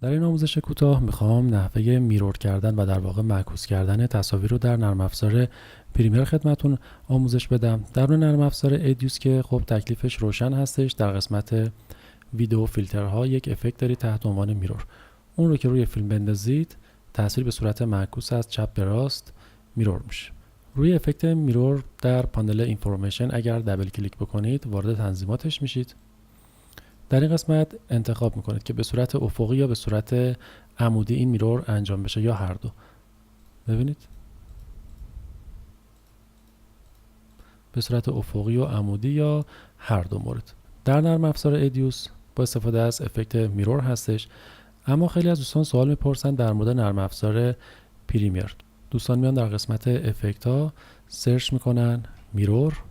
در این آموزش کوتاه میخوام نحوه میرور کردن و در واقع معکوس کردن تصاویر رو در نرم افزار پریمیر خدمتتون آموزش بدم. در نرم افزار ادیوس که خب تکلیفش روشن هستش، در قسمت ویدیو فیلترها یک افکت دارید تحت عنوان میرور. اون رو که روی فیلم بندازید تصویر به صورت معکوس از چپ به راست میرور میشه. روی افکت میرور در پانل اینفورمیشن اگر دبل کلیک بکنید وارد تنظیماتش میشید. در این قسمت انتخاب میکنید که به صورت افقی یا به صورت عمودی این میرور انجام بشه یا هر دو. ببینید به صورت افقی و عمودی یا هر دو مورد. در نرم افزار ادیوس با استفاده از افکت میرور هستش، اما خیلی از دوستان سوال میپرسن در مورد نرم افزار پریمیر. دوستان میان در قسمت افکت ها سرچ میکنن میرور،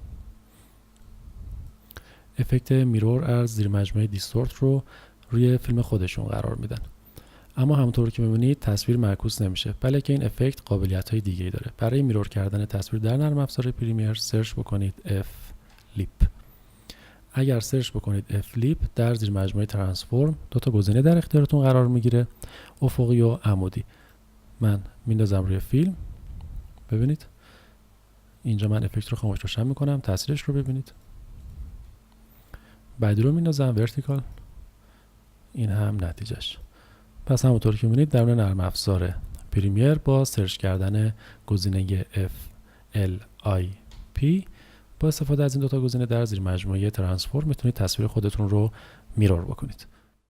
افکت میرور از زیر مجموعه دیستورت رو روی فیلم خودشون قرار میدن، اما همونطور که میبینید تصویر معکوس نمیشه، بلکه که این افکت قابلیت های دیگه‌ای داره. برای میرور کردن تصویر در نرم افزار پریمیر سرچ بکنید اف لیپ. اگر سرچ بکنید اف لیپ در زیر مجموعه ترانسفورم دو تا گزینه در اختیارتون قرار میگیره، افقی و عمودی. من میندازم روی فیلم، ببینید اینجا من افکت رو خاموش روشن میکنم، تاثیرش رو ببینید. بعدی رو میندازم ورتیکال، این هم نتیجهش. پس همونطور که میبینید در نرم افزار پریمیر با سرچ کردن گزینه FLIP با استفاده از این دوتا گزینه در زیر مجموعه ترانسفورم میتونید تصویر خودتون رو میرور بکنید.